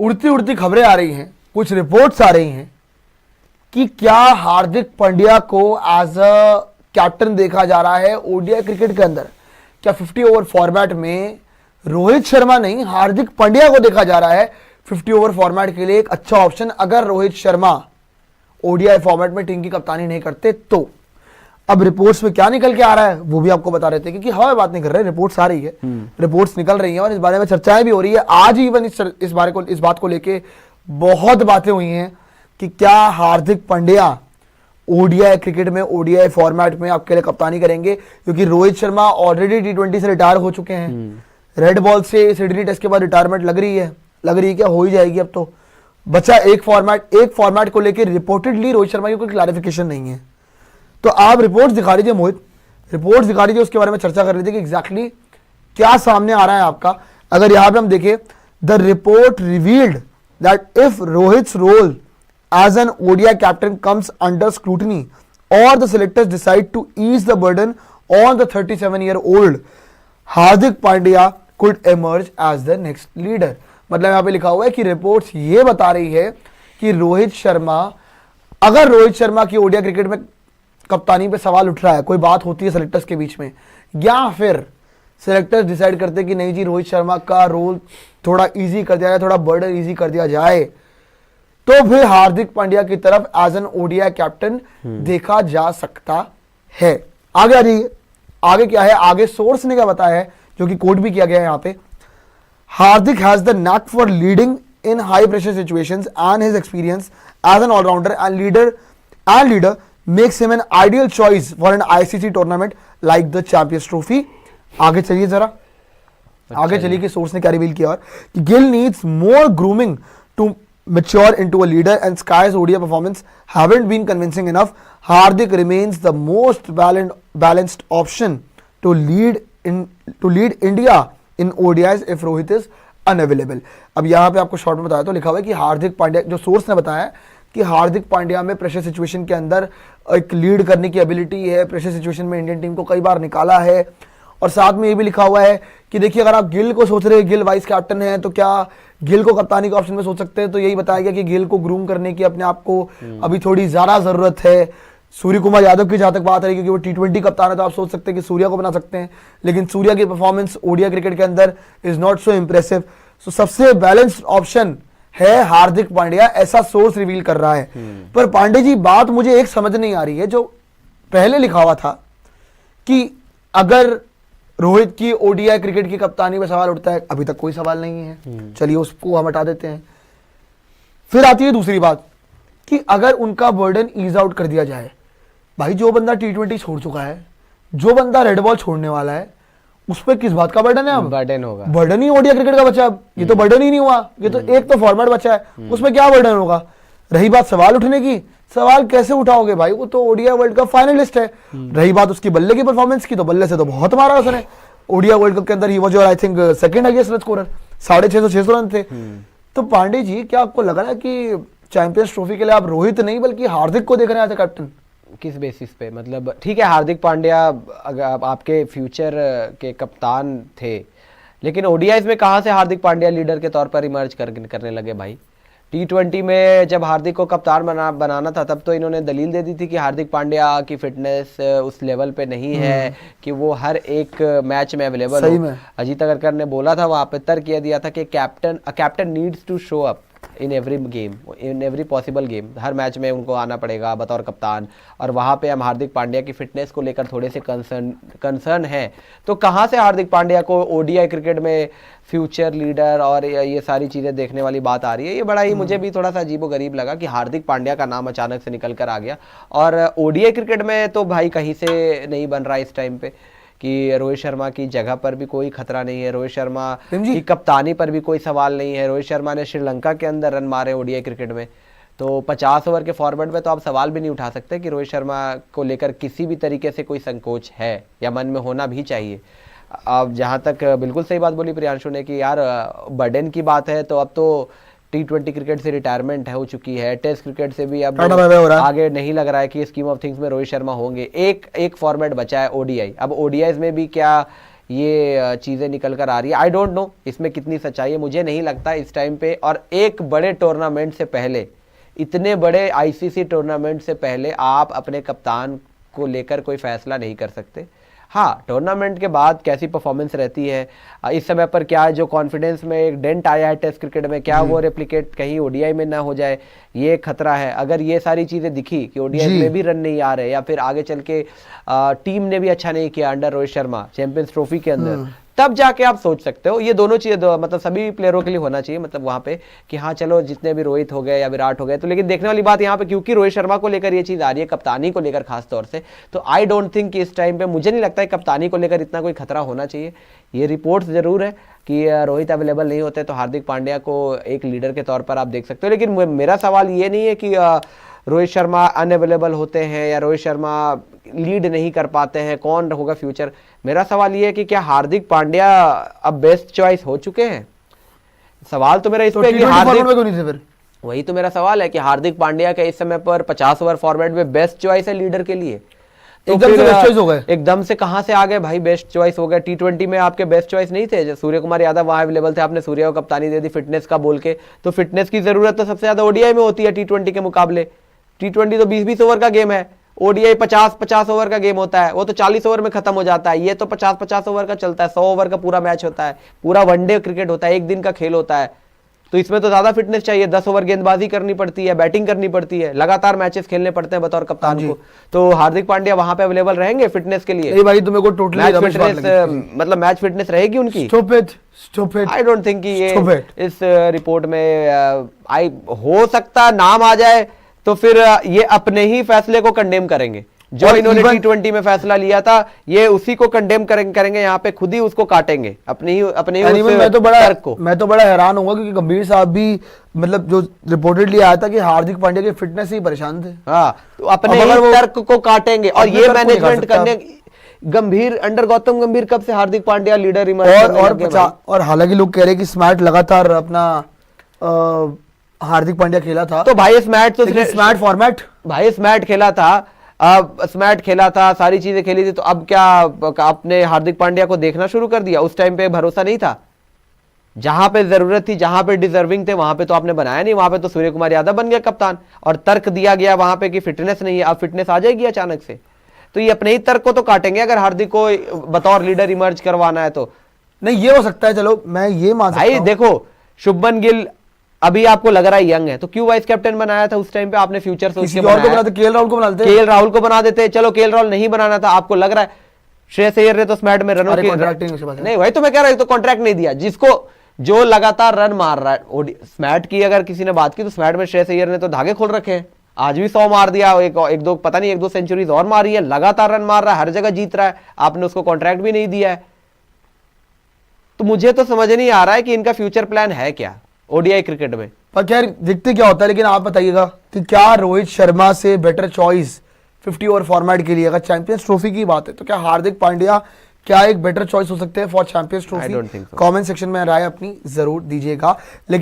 उड़ती उड़ती खबरें आ रही हैं, कुछ रिपोर्ट्स आ रही हैं कि क्या हार्दिक पांड्या को एज अ कैप्टन देखा जा रहा है ओडीआई क्रिकेट के अंदर। क्या 50 ओवर फॉर्मेट में रोहित शर्मा नहीं, हार्दिक पांड्या को देखा जा रहा है 50 ओवर फॉर्मेट के लिए एक अच्छा ऑप्शन, अगर रोहित शर्मा ओडीआई फॉर्मेट में टीम की कप्तानी नहीं करते तो। अब रिपोर्ट्स में क्या निकल के आ रहा है वो भी आपको बता रहे थे, क्योंकि हवा बात नहीं कर रहे, रिपोर्ट्स आ रही है, रिपोर्ट्स निकल रही हैं और इस बारे में चर्चाएं भी हो रही है। आज ही इवन इस बात को लेके बहुत बातें हुई हैं कि क्या हार्दिक पांड्या ओडीआई क्रिकेट में, ओडीआई फॉर्मेट में आपके लिए कप्तानी करेंगे, क्योंकि रोहित शर्मा ऑलरेडी टी20 से रिटायर हो चुके हैं। रेड बॉल से सिडनी टेस्ट के बाद रिटायरमेंट लग रही है क्या, हो ही जाएगी अब तो। बचा एक फॉर्मेट को लेकर रिपोर्टेडली रोहित शर्मा की कोई क्लैरिफिकेशन नहीं है। तो आप रिपोर्ट्स दिखा लीजिए मोहित, रिपोर्ट्स दिखा लीजिए, उसके बारे में चर्चा कर लीजिए कि एग्जैक्टली क्या सामने आ रहा है आपका। अगर यहां पे हम देखें, the report revealed that if Rohit's role as an ODI captain comes under scrutiny or the selectors decide to ease the burden on the 37-year-old, Hardik Pandya could emerge as the next leader। मतलब यहाँ पे लिखा हुआ है कि reports ये बता रही है कि रोहित शर्मा, अगर रोहित शर्मा की ओडीआई क्रिकेट में कप्तानी पे सवाल उठ रहा है, कोई बात होती है सेलेक्टर्स के बीच में, या फिर सेलेक्टर्स डिसाइड करते हैं कि नहीं जी रोहित शर्मा का रोल थोड़ा इजी कर दिया जाए, थोड़ा बर्डन इजी कर दिया जाए, तो फिर हार्दिक पांड्या की तरफ एज एन ओडीआई कैप्टन देखा जा सकता है। आगे आ जाइए, आगे क्या है, आगे सोर्स ने क्या बताया है, जो कि कोट भी किया गया है यहां पे। Hardik has the knack for leading in high pressure situations and his experience as an allrounder and leader makes him an ideal choice for an ICC tournament like the Champions Trophy. आगे चलिए जरा, आगे चलिए कि सोर्स ने क्या reveal किया, और Gill needs more grooming to mature into a leader and Sky's ODI performance haven't been convincing enough. Hardik remains the most balanced option to lead India in ODIs if Rohit is unavailable। अब यहाँ पे आपको short में बताया तो लिखा हुआ है कि हार्दिक पांड्या, जो सोर्स ने बताया कि हार्दिक पांड्या में प्रेशर सिचुएशन के अंदर एक लीड करने की एबिलिटी है, प्रेशर सिचुएशन में इंडियन टीम को कई बार निकाला है। और साथ में ये भी लिखा हुआ है कि देखिए अगर आप गिल को सोच रहे हैं, गिल वाइस कैप्टन है, तो क्या गिल को कप्तानी के ऑप्शन में सोच सकते हैं, तो यही बताया गया कि गिल को ग्रूम करने की अपने आप को अभी थोड़ी ज्यादा जरूरत है। सूर्य कुमार यादव की जहां तक बात है, क्योंकि वो टी20 कप्तान है, तो आप सोच सकते हैं कि सूर्या को बना सकते हैं, लेकिन सूर्या की परफॉर्मेंस ओडीआई क्रिकेट के अंदर इज नॉट सो इंप्रेसिव। सो सबसे बैलेंस्ड ऑप्शन है हार्दिक पांड्या, ऐसा सोर्स रिवील कर रहा है। पर पांडे जी, बात मुझे एक समझ नहीं आ रही है, जो पहले लिखा हुआ था कि अगर रोहित की ओडीआई क्रिकेट की कप्तानी में सवाल उठता है, अभी तक कोई सवाल नहीं है, चलिए उसको हम हटा देते हैं। फिर आती है दूसरी बात कि अगर उनका बर्डन ईज आउट कर दिया जाए, भाई जो बंदा टी20 छोड़ चुका है, जो बंदा रेड बॉल छोड़ने वाला है, उस पर किस बात का बर्डन है? अब बर्डन होगा, बर्डन ही ओडीआई क्रिकेट का बचा। अब ये तो बर्डन ही नहीं हुआ, ये तो एक तो फॉर्मेट बचा है, उसमें क्या बर्डन होगा। रही बात सवाल उठने की, सवाल कैसे उठाओगे भाई, वो तो ओडीआई वर्ल्ड कप फाइनलिस्ट है। रही बात उसकी बल्ले की परफॉर्मेंस की, तो बल्ले से तो बहुत मारा उसने। ओडीआई वर्ल्ड कप के अंदर ही वो जो I think second highest run scorer, 650 run थे। तो पांडे जी, क्या आपको लग रहा है कि चैंपियंस ट्रॉफी के लिए आप रोहित नहीं बल्कि हार्दिक को देख रहे हैं कैप्टन? किस बेसिस पे? मतलब ठीक है, हार्दिक पांड्या अगर आपके फ्यूचर के कप्तान थे, लेकिन ओडीआईज में कहां से हार्दिक पांड्या लीडर के तौर पर इमर्ज करने लगे भाई? टी20 में जब हार्दिक को कप्तान बनाना था, तब तो इन्होंने दलील दे दी थी कि हार्दिक पांड्या की फिटनेस उस लेवल पे नहीं है कि वो हर एक मैच में अवेलेबल हो। अजीत अगरकर ने बोला था, वहां पे तर्क किया दिया था कि captain needs to show up in every game, in every possible game, हर मैच में उनको आना पड़ेगा बतौर कप्तान। और वहाँ पे हम हार्दिक पांड्या की फिटनेस को लेकर थोड़े से कंसर्न है। तो कहाँ से हार्दिक पांड्या को ओडीआई क्रिकेट में फ्यूचर लीडर और ये सारी चीज़ें देखने वाली बात आ रही है? ये बड़ा ही मुझे भी थोड़ा सा अजीबोगरीब लगा कि हार्दिक पांड्या का नाम अचानक से निकल कर आ गया। और ओडीआई क्रिकेट में तो भाई कहीं से नहीं बन रहा इस टाइम पे कि रोहित शर्मा की जगह पर भी कोई खतरा नहीं है, रोहित शर्मा की कप्तानी पर भी कोई सवाल नहीं है। रोहित शर्मा ने श्रीलंका के अंदर रन मारे ओडीआई क्रिकेट में, तो 50 ओवर के फॉर्मेट में तो आप सवाल भी नहीं उठा सकते कि रोहित शर्मा को लेकर किसी भी तरीके से कोई संकोच है या मन में होना भी चाहिए। अब जहाँ तक बिल्कुल सही बात बोली प्रियांशु ने कि यार बर्डन की बात है, तो अब तो टी20 क्रिकेट से रिटायरमेंट हो चुकी है, टेस्ट क्रिकेट से भी अब आगे नहीं लग रहा है कि स्कीम ऑफ थिंग्स में रोहित शर्मा होंगे। एक फॉर्मेट बचा है ओडीआई। अब ओडीआईज में भी क्या ये चीज़ें निकल कर आ रही है। आई डोंट नो इसमें कितनी सच्चाई है, मुझे नहीं लगता इस टाइम पे। और एक बड़े टूर्नामेंट से पहले, इतने बड़े आईसीसी टूर्नामेंट से पहले आप अपने कप्तान को लेकर कोई फैसला नहीं कर सकते। हाँ, टूर्नामेंट के बाद कैसी परफॉर्मेंस रहती है, इस समय पर क्या जो कॉन्फिडेंस में एक डेंट आया है टेस्ट क्रिकेट में, क्या वो रेप्लिकेट कहीं ओडीआई में ना हो जाए, ये खतरा है। अगर ये सारी चीज़ें दिखी कि ओडीआई में भी रन नहीं आ रहे, या फिर आगे चल के टीम ने भी अच्छा नहीं किया under Rohit Sharma champions trophy के अंदर, तब जाके आप सोच सकते हो। ये दोनों चीज़ें मतलब सभी प्लेयरों के लिए होना चाहिए, मतलब वहाँ पे कि हाँ चलो जितने भी रोहित हो गए या विराट हो गए, तो लेकिन देखने वाली बात यहाँ पे क्योंकि रोहित शर्मा को लेकर ये चीज़ आ रही है, कप्तानी को लेकर खास तौर से, तो आई डोंट थिंक कि इस टाइम पे, मुझे नहीं लगता है कप्तानी को लेकर इतना कोई खतरा होना चाहिए। ये रिपोर्ट्स जरूर है कि रोहित अवेलेबल नहीं होते तो हार्दिक पांड्या को एक लीडर के तौर पर आप देख सकते हो, लेकिन मेरा सवाल ये नहीं है कि रोहित शर्मा अनअवेलेबल होते हैं या रोहित शर्मा लीड नहीं कर पाते हैं, कौन होगा फ्यूचर। मेरा सवाल ये है कि क्या हार्दिक पांड्या अब बेस्ट चॉइस हो चुके हैं। सवाल तो मेरा इस पे कि हार्दिक, वही तो मेरा सवाल है कि हार्दिक पांड्या के इस समय पर 50 ओवर फॉर्मेट में बेस्ट चॉइस है लीडर के लिए, तो एकदम से बेस्ट चॉइस हो गए। एकदम से कहां से आ गए भाई, बेस्ट चॉइस हो गए। टी20 में आपके बेस्ट चॉइस नहीं थे, सूर्य कुमार यादव वहां अवेलेबल थे, आपने सूर्य को कप्तानी दे दी फिटनेस का बोल के, तो फिटनेस की जरूरत तो सबसे ज्यादा ओडीआई में होती है टी20 के मुकाबले। टी20 तो 20-20 ओवर का गेम है, ओडीआई 50-50 ओवर का गेम होता है, वो तो 40 ओवर में खत्म हो जाता है। ये तो 50-50 ओवर का चलता है, 100 ओवर का पूरा मैच होता है, पूरा वनडे क्रिकेट होता है, एक दिन का खेल होता है, तो इसमें तो ज्यादा फिटनेस चाहिए। 10 ओवर गेंदबाजी करनी पड़ती है, बैटिंग करनी पड़ती है, लगातार मैचेस खेलने पड़ते हैं बतौर कप्तान को। तो हार्दिक पांड्या वहां पे अवेलेबल रहेंगे फिटनेस के लिए? नहीं भाई, तुम्हें को टोटली मतलब मैच फिटनेस रहेगी उनकी? आई डोंट थिंक कि ये इस रिपोर्ट में आई हो सकता नाम आ जाए तो फिर ये अपने ही फैसले को कंडेम करेंगे। जो इन्होंने टी20 में फैसला लिया था, ये उसी को कंडेम करेंगे, यहाँ पे खुद ही उसको काटेंगे अपने ही मैं तो बड़ा हैरान होऊंगा क्योंकि गंभीर साहब भी मतलब जो रिपोर्टेडली आया था कि हार्दिक पांड्या की फिटनेस से ही परेशान थे। हाँ, तो अपने ही तर्क को काटेंगे और ये मैनेजमेंट करने। गंभीर अंडर गौतम गंभीर कब से हार्दिक पांड्या लीडर इमर्ज और हालांकि लोग कह रहे हैं कि स्मार्ट लगातार अपना हार्दिक पांड्या खेला था, तो भाई स्मार्ट फॉर्मेट, भाई स्मार्ट खेला था, स्मार्ट खेला था, सारी चीजें खेली थी, तो अब क्या आपने हार्दिक पांड्या को देखना शुरू कर दिया? उस टाइम पे भरोसा नहीं था, जहां पे जरूरत थी, जहां पे डिजर्विंग थे, वहां पे तो आपने बनाया नहीं। वहां पे तो सूर्य कुमार यादव बन गया कप्तान और तर्क दिया गया वहां पे कि फिटनेस नहीं है, अब फिटनेस आ जाएगी अचानक से, तो ये अपने ही तर्क को तो काटेंगे अगर हार्दिक को बतौर लीडर इमर्ज करवाना है तो। नहीं, ये हो सकता है, चलो मैं ये मान सकता हूं। भाई देखो, शुभमन गिल अभी आपको लग रहा है यंग है, तो क्यों वाइस कैप्टन बनाया था उस टाइम पे? आपने फ्यूचर सोच के बनाया। केएल राहुल को बनाते, केएल राहुल को बना देते। चलो केएल राहुल नहीं बनाना था, आपको लग रहा है श्रेयस अय्यर ने तो स्मैट में रनों की नहीं, वही तो मैं कह रहा हूं, तो कॉन्ट्रैक्ट नहीं दिया जिसको जो लगातार रन मार रहा है। स्मैट की अगर किसी ने बात की तो स्मैट में श्रेयस अय्यर ने तो धागे खोल रखे हैं, आज भी 100 मार दिया, एक दो पता नहीं 1-2 सेंचुरीज और मारी है, लगातार रन मार रहा है, हर जगह जीत रहा है, आपने उसको कॉन्ट्रैक्ट भी नहीं दिया है। तो मुझे तो समझ नहीं आ रहा है कि इनका फ्यूचर प्लान है क्या ओडीआई क्रिकेट में। पर खैर दिखते क्या होता है, लेकिन आप बताइएगा कि क्या रोहित शर्मा से बेटर चॉइस 50 ओवर फॉर्मेट के लिए, अगर चैंपियंस ट्रॉफी की बात है, तो क्या हार्दिक पांड्या क्या एक बेटर चॉइस हो सकते हैं for champions trophy? Comment section में राय अपनी जरूर दीजिएगा। लेकिन